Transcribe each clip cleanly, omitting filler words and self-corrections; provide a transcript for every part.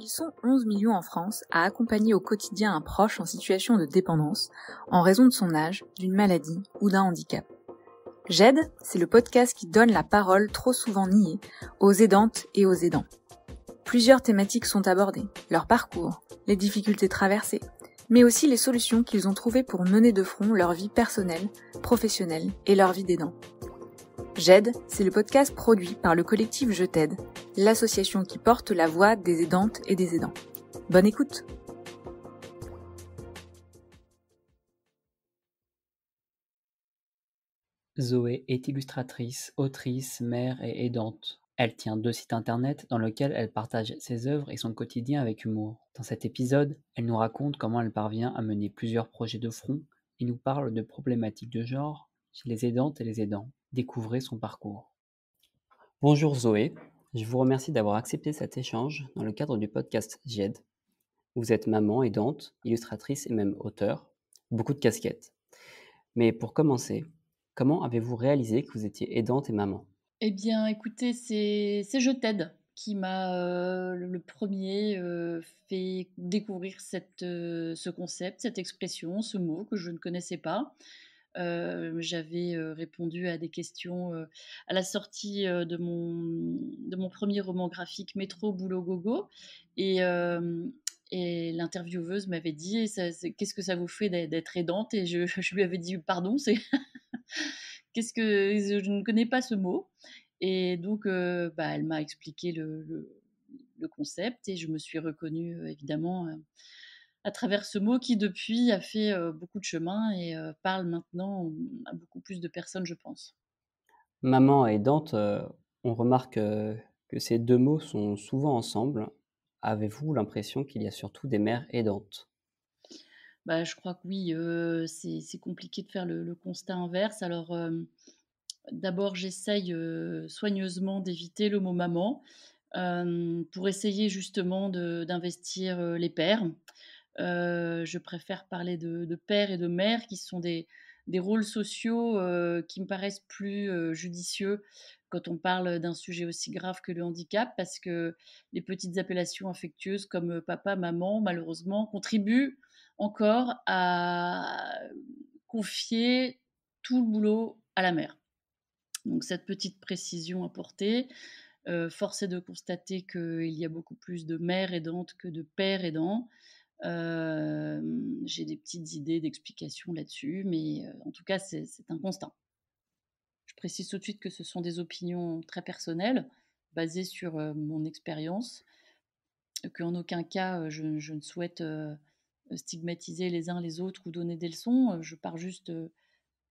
Ils sont 11 millions en France à accompagner au quotidien un proche en situation de dépendance, en raison de son âge, d'une maladie ou d'un handicap. J'aide, c'est le podcast qui donne la parole trop souvent niée aux aidantes et aux aidants. Plusieurs thématiques sont abordées, leur parcours, les difficultés traversées, mais aussi les solutions qu'ils ont trouvées pour mener de front leur vie personnelle, professionnelle et leur vie d'aidant. J'aide, c'est le podcast produit par le collectif Je t'aide, l'association qui porte la voix des aidantes et des aidants. Bonne écoute! Zoé est illustratrice, autrice, mère et aidante. Elle tient 2 sites internet dans lesquels elle partage ses œuvres et son quotidien avec humour. Dans cet épisode, elle nous raconte comment elle parvient à mener plusieurs projets de front et nous parle de problématiques de genre chez les aidantes et les aidants. Découvrez son parcours. Bonjour Zoé, je vous remercie d'avoir accepté cet échange dans le cadre du podcast J'aide. Vous êtes maman, aidante, illustratrice et même auteure, beaucoup de casquettes. Mais pour commencer, comment avez-vous réalisé que vous étiez aidante et maman? Eh bien, écoutez, c'est Je t'aide qui m'a, le 1er, fait découvrir ce concept, cette expression, ce mot que je ne connaissais pas. J'avais, répondu à des questions, à la sortie, de mon 1er roman graphique Métro boulot gogo et l'intervieweuse m'avait dit: «Ça c'est qu'est-ce que ça vous fait d'être aidante?» et je lui avais dit: «Pardon, c'est qu'est-ce que je ne connais pas ce mot?» et donc elle m'a expliqué le concept et je me suis reconnue, évidemment, à travers ce mot qui depuis a fait, beaucoup de chemin et parle maintenant, à beaucoup plus de personnes, je pense. Maman et aidante, on remarque, que ces 2 mots sont souvent ensemble. Avez-vous l'impression qu'il y a surtout des mères aidantes? Bah, je crois que oui, c'est compliqué de faire le constat inverse. Alors, d'abord j'essaye, soigneusement d'éviter le mot maman, pour essayer justement d'investir, les pères. Je préfère parler de père et de mère qui sont des rôles sociaux, qui me paraissent plus, judicieux quand on parle d'un sujet aussi grave que le handicap. Parce que les petites appellations affectueuses comme, papa, maman, malheureusement, contribuent encore à confier tout le boulot à la mère. Donc cette petite précision apportée, force est de constater qu'il y a beaucoup plus de mères aidantes que de pères aidants. J'ai des petites idées d'explications là-dessus, mais en tout cas, c'est un constat. Je précise tout de suite que ce sont des opinions très personnelles, basées sur, mon expérience, qu'en aucun cas, je ne souhaite, stigmatiser les uns les autres ou donner des leçons. Je pars juste,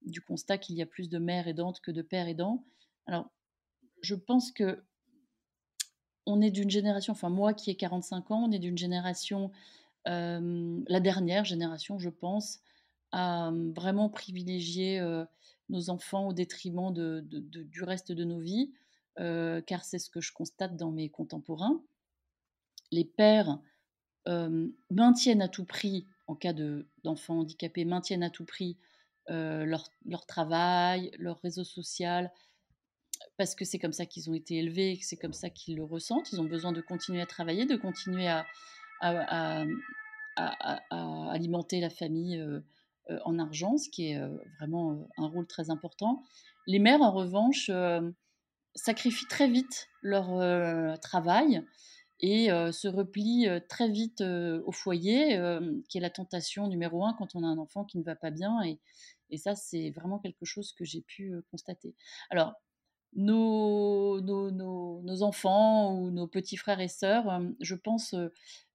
du constat qu'il y a plus de mères aidantes que de pères aidants. Alors, je pense qu'on est d'une génération, enfin moi qui ai 45 ans, on est d'une génération, la dernière génération, je pense, à, vraiment privilégier, nos enfants au détriment du reste de nos vies, car c'est ce que je constate dans mes contemporains. Les pères, maintiennent à tout prix, en cas d'enfants handicapés, maintiennent à tout prix, leur travail, leur réseau social, parce que c'est comme ça qu'ils ont été élevés et que c'est comme ça qu'ils le ressentent. Ils ont besoin de continuer à travailler, de continuer à, à alimenter la famille, en argent, ce qui est, vraiment, un rôle très important. Les mères, en revanche, sacrifient très vite leur, travail et se replient, très vite, au foyer, qui est la tentation numéro un quand on a un enfant qui ne va pas bien et ça, c'est vraiment quelque chose que j'ai pu, constater. Alors, nos enfants ou nos petits frères et sœurs, je pense,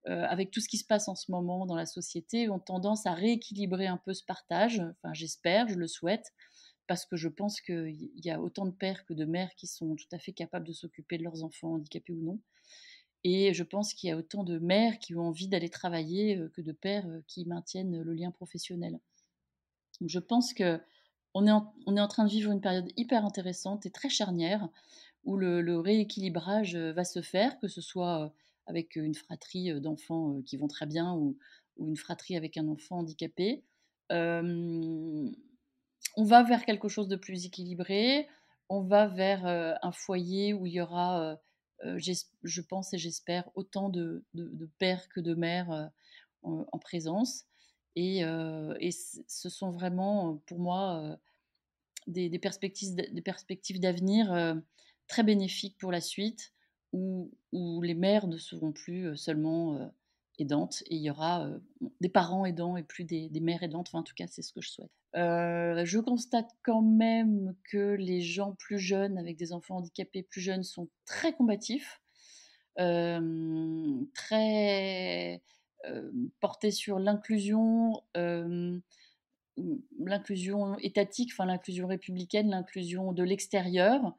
avec tout ce qui se passe en ce moment dans la société, ont tendance à rééquilibrer un peu ce partage. Enfin, j'espère, je le souhaite, parce que je pense qu'il y a autant de pères que de mères qui sont tout à fait capables de s'occuper de leurs enfants, handicapés ou non. Et je pense qu'il y a autant de mères qui ont envie d'aller travailler, que de pères, qui maintiennent le lien professionnel. Donc je pense qu'on est en train de vivre une période hyper intéressante et très charnière où le rééquilibrage, va se faire, que ce soit, avec, une fratrie, d'enfants, qui vont très bien ou une fratrie avec un enfant handicapé. Hem, on va vers quelque chose de plus équilibré, on va vers, un foyer où il y aura, je pense et j'espère autant de pères que de mères, en présence et ce sont vraiment, pour moi, des perspectives d'avenir, très bénéfiques pour la suite où les mères ne seront plus, seulement, aidantes et il y aura, des parents aidants et plus des mères aidantes. Enfin, en tout cas, c'est ce que je souhaite. Je constate quand même que les gens plus jeunes, avec des enfants handicapés plus jeunes, sont très combatifs, très, portés sur l'inclusion, l'inclusion étatique, enfin l'inclusion républicaine, l'inclusion de l'extérieur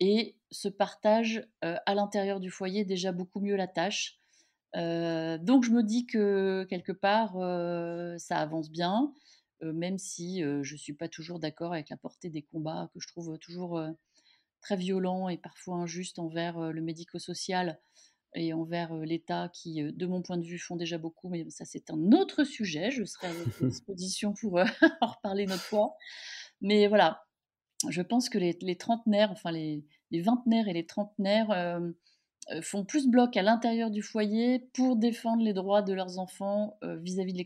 et se partagent, à l'intérieur du foyer déjà beaucoup mieux la tâche. Donc je me dis que quelque part, ça avance bien, même si, je suis pas toujours d'accord avec la portée des combats que je trouve, toujours, très violents et parfois injustes envers, le médico-social et envers, l'État qui, de mon point de vue, font déjà beaucoup, mais ça, c'est un autre sujet. Je serai à votre disposition pour, en reparler une autre fois. Mais voilà, je pense que les trentenaires, enfin les vingtenaires et les trentenaires, font plus bloc à l'intérieur du foyer pour défendre les droits de leurs enfants, vis-à-vis de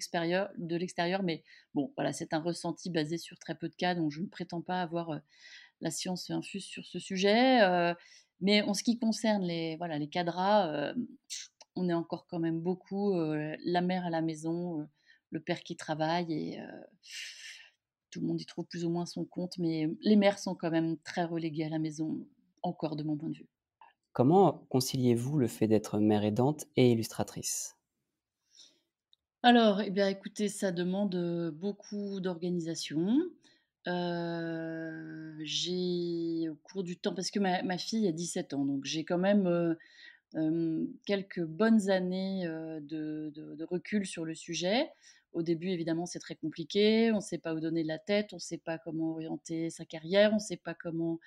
l'extérieur. Mais bon, voilà, c'est un ressenti basé sur très peu de cas, donc je ne prétends pas avoir, la science infuse sur ce sujet, mais en ce qui concerne les cadras, on est encore quand même beaucoup, la mère à la maison, le père qui travaille et tout le monde y trouve plus ou moins son compte, mais les mères sont quand même très reléguées à la maison, encore de mon point de vue. Comment conciliez-vous le fait d'être mère aidante et illustratrice? Alors, eh bien, écoutez, ça demande, beaucoup d'organisation. J'ai au cours du temps parce que ma fille a 17 ans, donc j'ai quand même, quelques bonnes années, de recul sur le sujet. Au début, évidemment, c'est très compliqué, on ne sait pas où donner de la tête, on ne sait pas comment orienter sa carrière, on ne sait pas comment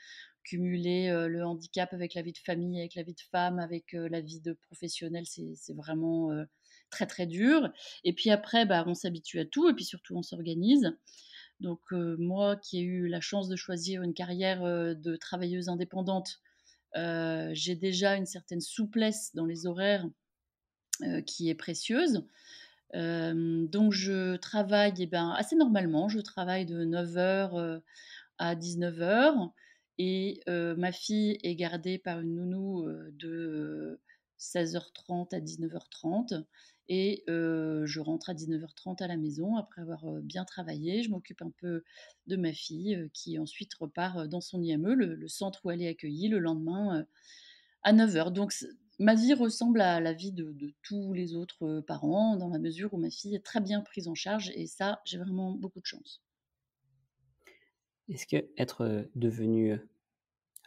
cumuler, le handicap avec la vie de famille, avec la vie de femme, avec, la vie de professionnelle. C'est vraiment, très, très dur et puis après, bah, on s'habitue à tout et puis surtout on s'organise. Donc, moi qui ai eu la chance de choisir une carrière, de travailleuse indépendante, j'ai déjà une certaine souplesse dans les horaires, qui est précieuse. Donc je travaille, eh ben, assez normalement. Je travaille de 9 heures à 19 heures et ma fille est gardée par une nounou, de 16h30 à 19h30 et je rentre à 19h30 à la maison après avoir, bien travaillé. Je m'occupe un peu de ma fille, qui ensuite repart, dans son IME, le centre où elle est accueillie, le lendemain, à 9 heures. Donc ma vie ressemble à la vie de tous les autres, parents, dans la mesure où ma fille est très bien prise en charge et ça, j'ai vraiment beaucoup de chance. Est-ce que être, devenue,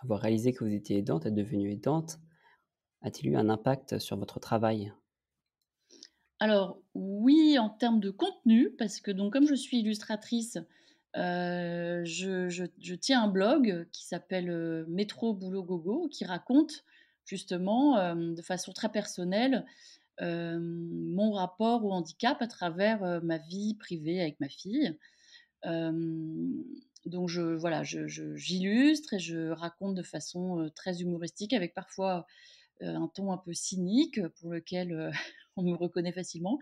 avoir réalisé que vous étiez aidante, être devenue aidante, a-t-il eu un impact sur votre travail? Alors oui, en termes de contenu, parce que donc comme je suis illustratrice, je tiens un blog qui s'appelle, Métro Boulot Gogo, qui raconte justement, de façon très personnelle, mon rapport au handicap à travers, ma vie privée avec ma fille. Hem, donc voilà, j'illustre et je raconte de façon, très humoristique avec parfois, un ton un peu cynique, pour lequel, on me reconnaît facilement.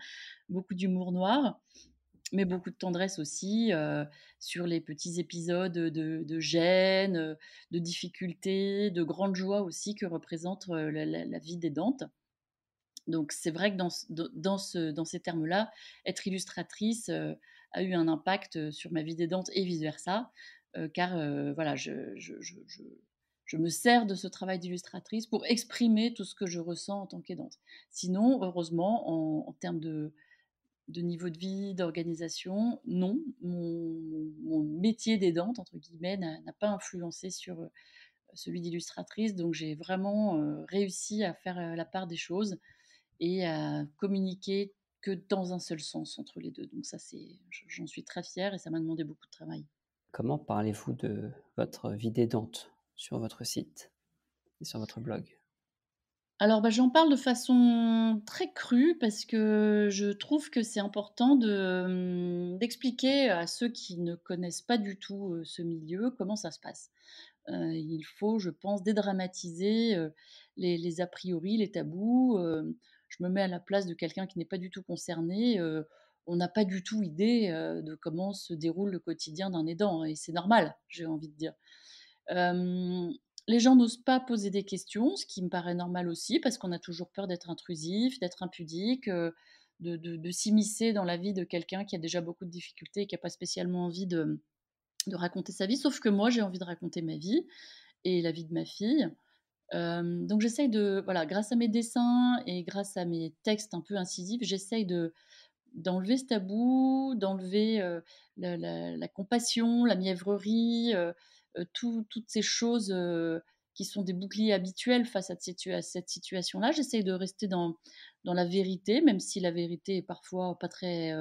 Beaucoup d'humour noir, mais beaucoup de tendresse aussi, sur les petits épisodes, de gêne, de difficultés, de grande joie aussi que représente, la vie d'aidante. Donc c'est vrai que dans ces termes-là, être illustratrice, a eu un impact, sur ma vie d'aidante et vice versa, car, voilà, je me sers de ce travail d'illustratrice pour exprimer tout ce que je ressens en tant qu'aidante. Sinon, heureusement, en termes de niveau de vie, d'organisation, non, mon «métier d'aidante» entre guillemets n'a pas influencé sur, celui d'illustratrice, donc j'ai vraiment, réussi à faire, la part des choses et à communiquer que dans un seul sens entre les 2. Donc ça, j'en suis très fière et ça m'a demandé beaucoup de travail. Comment parlez-vous de votre vie d'aidante sur votre site et sur votre blog? Alors, bah, j'en parle de façon très crue parce que je trouve que c'est important d'expliquer à ceux qui ne connaissent pas du tout, ce milieu, comment ça se passe. Il faut, je pense, dédramatiser, les a priori, les tabous. Je me mets à la place de quelqu'un qui n'est pas du tout concerné, on n'a pas du tout idée, de comment se déroule le quotidien d'un aidant et c'est normal, j'ai envie de dire. Hem, les gens n'osent pas poser des questions, ce qui me paraît normal aussi parce qu'on a toujours peur d'être intrusif, d'être impudique, de s'immiscer dans la vie de quelqu'un qui a déjà beaucoup de difficultés et qui a pas spécialement envie de raconter sa vie. Sauf que moi, j'ai envie de raconter ma vie et la vie de ma fille. Donc j'essaye de voilà, grâce à mes dessins et grâce à mes textes un peu incisifs, j'essaye d'enlever ce tabou, d'enlever, la compassion, la mièvrerie, toutes ces choses, qui sont des boucliers habituels face à cette situation-là. J'essaye de rester dans la vérité, même si la vérité est parfois pas très,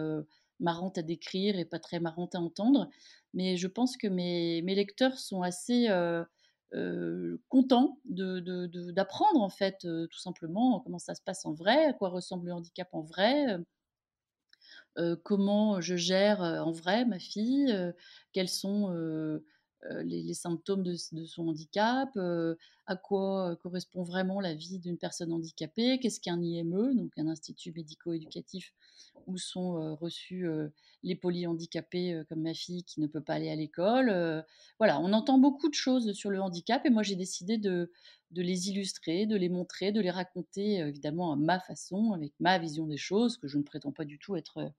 marrante à décrire et pas très marrante à entendre. Mais je pense que mes lecteurs sont assez, contents d'apprendre en fait, tout simplement comment ça se passe en vrai, à quoi ressemble le handicap en vrai, comment je gère, en vrai ma fille, quels sont, les symptômes de son handicap, à quoi, correspond vraiment la vie d'une personne handicapée, qu'est-ce qu'un IME, donc un institut médico-éducatif où sont, reçus, les polyhandicapés, comme ma fille qui ne peut pas aller à l'école, voilà, on entend beaucoup de choses sur le handicap et moi j'ai décidé de les illustrer, de les montrer, de les raconter, évidemment à ma façon, avec ma vision des choses, que je ne prétends pas du tout être,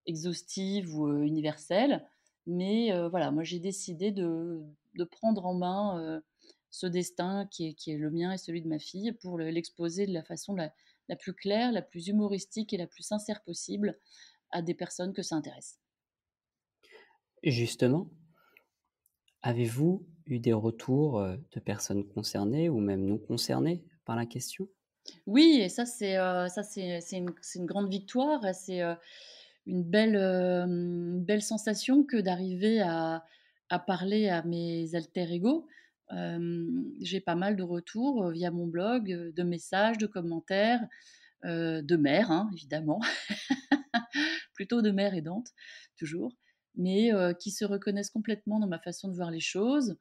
exhaustive ou, universelle. Mais, voilà, moi j'ai décidé de prendre en main, ce destin qui est le mien et celui de ma fille pour l'exposer de la façon la plus claire, la plus humoristique et la plus sincère possible à des personnes que ça intéresse. Justement, avez-vous eu des retours, de personnes concernées ou même non concernées par la question? Oui et ça c'est une grande victoire et c'est, une belle sensation que d'arriver à parler à mes alter ego. J'ai pas mal de retours, via mon blog, de messages, de commentaires, de mères, hein, évidemment, plutôt de mères aidantes, toujours, mais qui se reconnaissent complètement dans ma façon de voir les choses,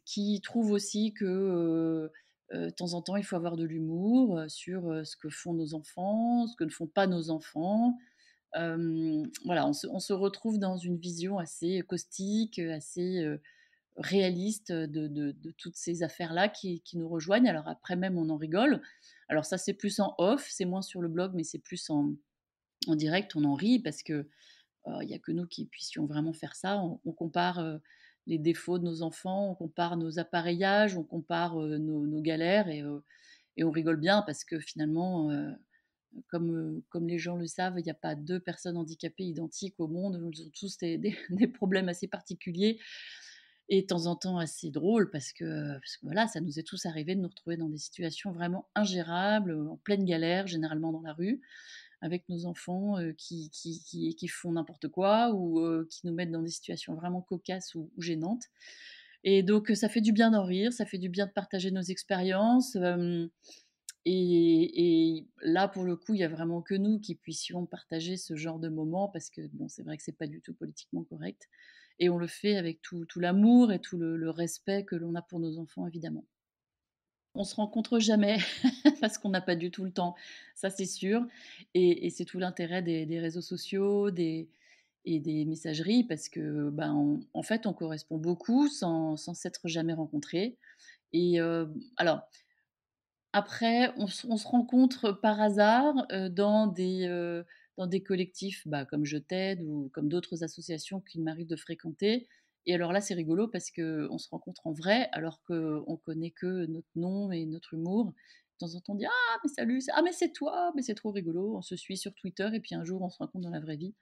qui trouvent aussi que, de temps en temps, il faut avoir de l'humour, sur, ce que font nos enfants, ce que ne font pas nos enfants. Voilà, on se retrouve dans une vision assez caustique, assez, réaliste, de toutes ces affaires-là qui nous rejoignent. Alors après même, on en rigole. Alors ça, c'est plus en off, c'est moins sur le blog, mais c'est plus en direct, on en rit parce que, il y a que nous qui puissions vraiment faire ça. On compare, les défauts de nos enfants, on compare nos appareillages, on compare, nos galères et on rigole bien parce que finalement, comme les gens le savent, il n'y a pas 2 personnes handicapées identiques au monde. Ils ont tous des problèmes assez particuliers et de temps en temps assez drôles parce que voilà, ça nous est tous arrivé de nous retrouver dans des situations vraiment ingérables, en pleine galère, généralement dans la rue, avec nos enfants, qui font n'importe quoi ou, qui nous mettent dans des situations vraiment cocasses ou gênantes et donc ça fait du bien d'en rire, ça fait du bien de partager nos expériences, et là, pour le coup, il y a vraiment que nous qui puissions partager ce genre de moments parce que bon, c'est vrai que c'est pas du tout politiquement correct et on le fait avec tout l'amour et tout le respect que l'on a pour nos enfants, évidemment. On se rencontre jamais parce qu'on n'a pas du tout le temps, ça c'est sûr et c'est tout l'intérêt des réseaux sociaux, des messageries parce que, ben, en fait, on correspond beaucoup sans s'être jamais rencontrés et alors après, on se rencontre par hasard, dans des collectifs, bah, comme Je t'aide ou comme d'autres associations qu'il m'arrive de fréquenter et alors là, c'est rigolo parce qu'on se rencontre en vrai alors qu'on connaît que notre nom et notre humour. De temps en temps, on dit: «Ah mais salut!» «Ah mais c'est toi!» mais c'est trop rigolo. On se suit sur Twitter et puis un jour, on se rencontre dans la vraie vie.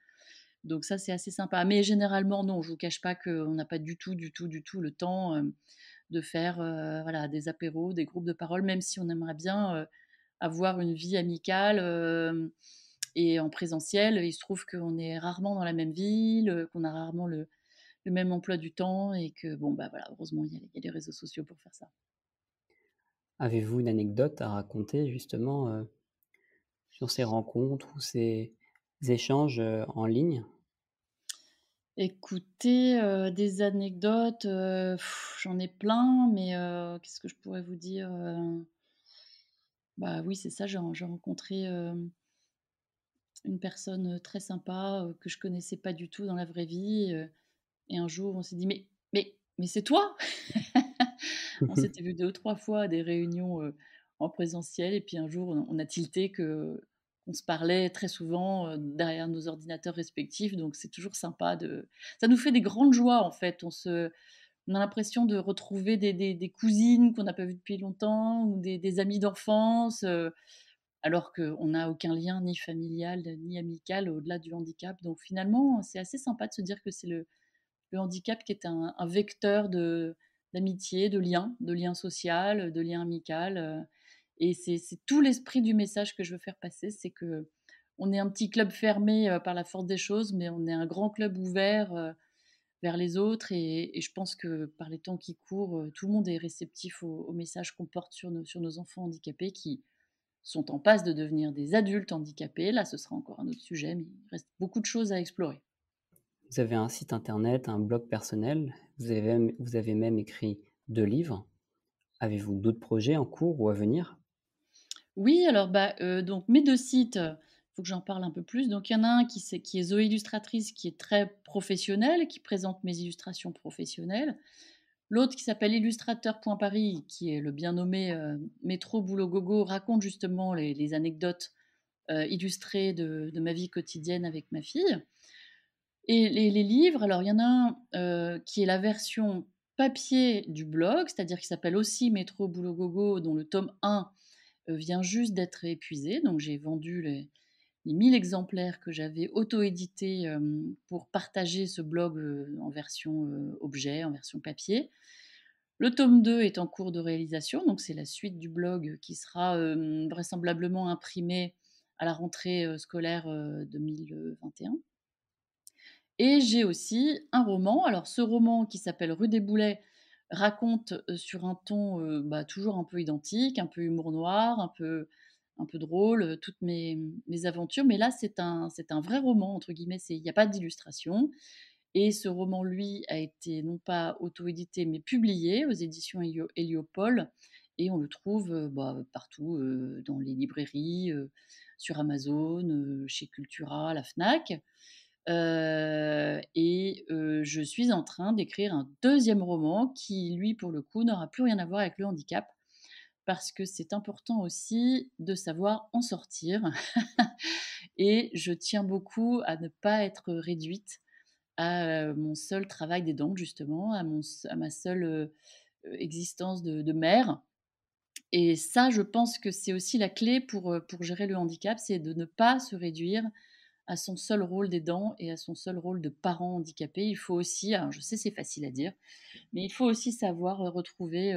Donc ça, c'est assez sympa. Mais généralement, non, je vous cache pas qu'on n'a pas du tout, du tout, du tout le temps, de faire, voilà, des apéros, des groupes de parole, même si on aimerait bien, avoir une vie amicale, et en présentiel. Il se trouve qu'on est rarement dans la même ville, qu'on a rarement le même emploi du temps et que bon, bah, voilà, heureusement, il y a les réseaux sociaux pour faire ça. Avez-vous une anecdote à raconter justement, sur ces rencontres ou ces échanges, en ligne? Écoutez, des anecdotes, j'en ai plein, mais qu'est-ce que je pourrais vous dire? Bah, oui, c'est ça, j'ai rencontré, une personne, très sympa, que je connaissais pas du tout dans la vraie vie, et un jour on s'est dit: «Mais c'est toi?» On s'était vu 2 ou 3 fois à des réunions, en présentiel et puis un jour on a tilté qu'on se parlait très souvent, derrière nos ordinateurs respectifs, donc c'est toujours sympa de ça nous fait des grandes joies en fait. On a l'impression de retrouver des cousines qu'on n'a pas vues depuis longtemps ou des amis d'enfance, alors qu'on n'a aucun lien ni familial ni amical au-delà du handicap. Donc finalement, c'est assez sympa de se dire que c'est le handicap qui est un vecteur d'amitié, de lien social, de lien amical, et c'est tout l'esprit du message que je veux faire passer, c'est que on est un petit club fermé, par la force des choses, mais on est un grand club ouvert, vers les autres et je pense que par les temps qui courent, tout le monde est réceptif au message qu'on porte sur nos enfants handicapés qui sont en passe de devenir des adultes handicapés. Là, ce sera encore un autre sujet, mais il reste beaucoup de choses à explorer. Vous avez un site internet, un blog personnel, vous avez même écrit 2 livres. Avez-vous d'autres projets en cours ou à venir? Oui, alors, bah, donc mes 2 sites, faut que j'en parle un peu plus. Donc il y en a un qui est Zoé Illustratrice, qui est très professionnel, qui présente mes illustrations professionnelles. L'autre qui s'appelle Illustrateur.Paris, qui est le bien nommé, métro boulot gogo, raconte justement les anecdotes, illustrées de ma vie quotidienne avec ma fille. Et les livres, alors il y en a un, qui est la version papier du blog, c'est-à-dire qui s'appelle aussi Métro Boulot Gogo, dont le tome 1 vient juste d'être épuisé. Donc j'ai vendu les 1000 exemplaires que j'avais auto-édités, pour partager ce blog, en version, objet, en version papier. Le tome 2 est en cours de réalisation, donc c'est la suite du blog qui sera, vraisemblablement imprimé à la rentrée, scolaire, 2021. Et j'ai aussi un roman. Alors ce roman qui s'appelle Rue des Boulets raconte, sur un ton, bah, toujours un peu identique, un peu humour noir, un peu drôle, toutes mes aventures. Mais là, c'est un «vrai roman» entre guillemets, il y a pas d'illustration et ce roman, lui, a été non pas auto-édité, mais publié aux éditions Heliopol et on le trouve, bah, partout, dans les librairies, sur Amazon, chez Cultura, la Fnac. Je suis en train d'écrire un deuxième roman qui, lui, pour le coup, n'aura plus rien à voir avec le handicap. Parce que c'est important aussi de savoir en sortir et je tiens beaucoup à ne pas être réduite à, mon seul travail d'aidante justement, à ma seule, existence de mère et ça, je pense que c'est aussi la clé pour gérer le handicap, c'est de ne pas se réduire à son seul rôle d'aidant et à son seul rôle de parent handicapé. Il faut aussi, alors je sais c'est facile à dire, mais il faut aussi savoir, retrouver,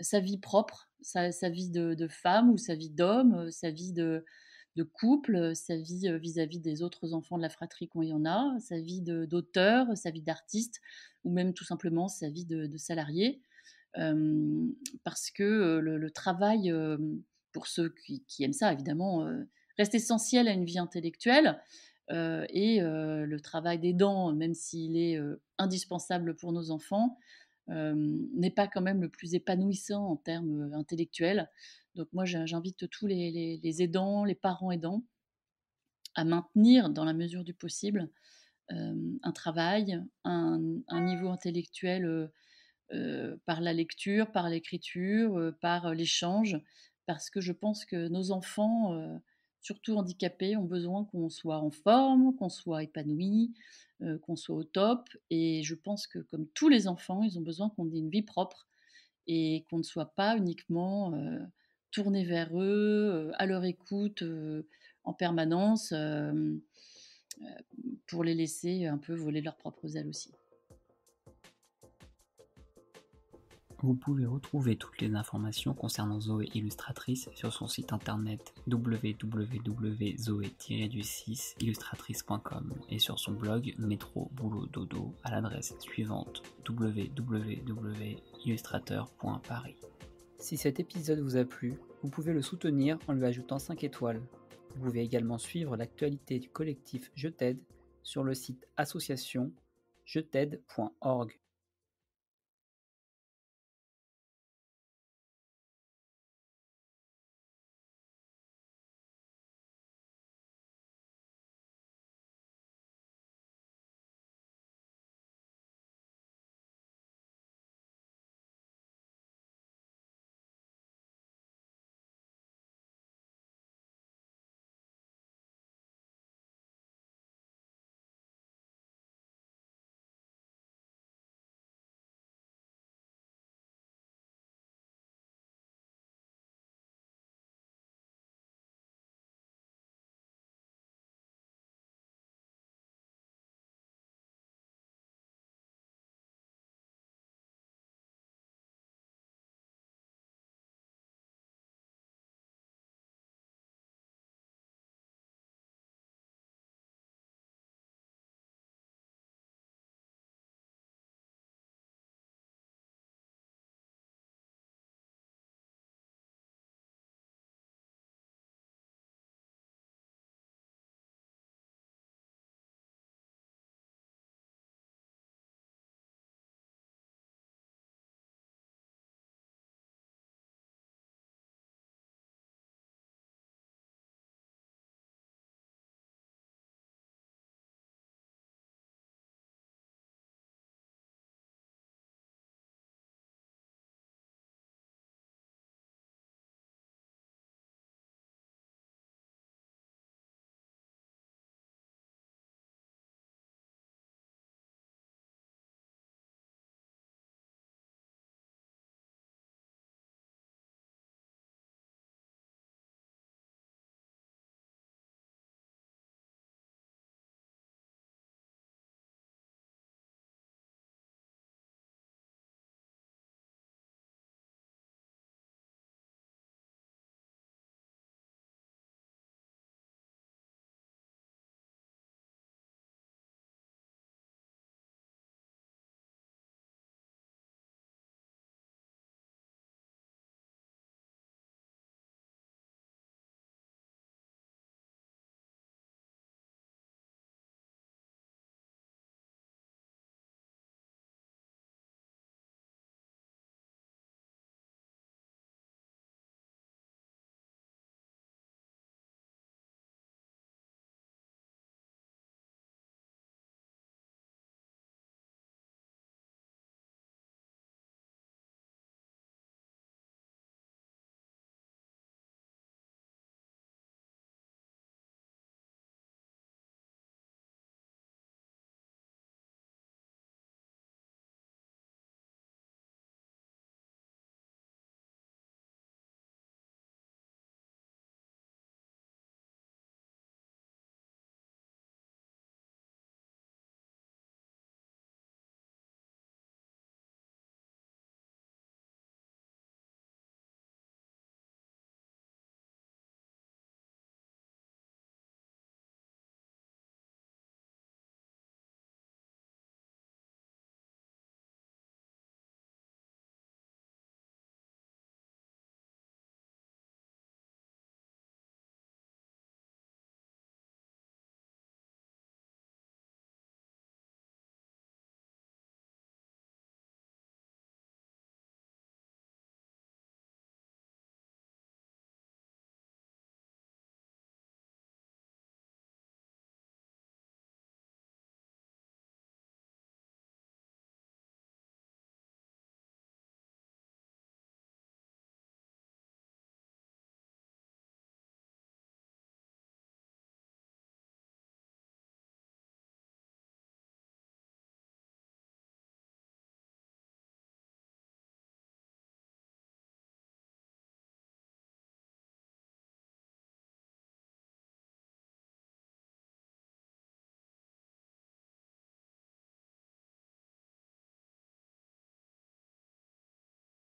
sa vie propre, sa vie de femme ou sa vie d'homme, sa vie de couple, sa vie, vis-à-vis des autres enfants de la fratrie quand il y en a, sa vie d'auteur, sa vie d'artiste ou même tout simplement sa vie de salarié. Parce que, le travail, pour ceux qui aiment ça évidemment, reste essentiel à une vie intellectuelle, le travail d'aidant, même s'il est, indispensable pour nos enfants, n'est pas quand même le plus épanouissant en termes, intellectuels. Donc moi j'invite tous les aidants, les parents aidants à maintenir dans la mesure du possible, un travail, un niveau intellectuel, par la lecture, par l'écriture, par l'échange. Parce que je pense que nos enfants, surtout handicapés, ont besoin qu'on soit en forme, qu'on soit épanoui, qu'on soit au top et je pense que comme tous les enfants, ils ont besoin qu'on ait une vie propre et qu'on ne soit pas uniquement, tourné vers eux, à leur écoute, en permanence, pour les laisser un peu voler leurs propres ailes aussi. Vous pouvez retrouver toutes les informations concernant Zoé Illustratrice sur son site internet www.zoé-illustratrice.com et sur son blog Métro Boulot Dodo à l'adresse suivante www.illustrateur.paris. Si cet épisode vous a plu, vous pouvez le soutenir en lui ajoutant 5 étoiles. Vous pouvez également suivre l'actualité du collectif Je t'aide sur le site association.je-t'aide.fr. jeTaide.org.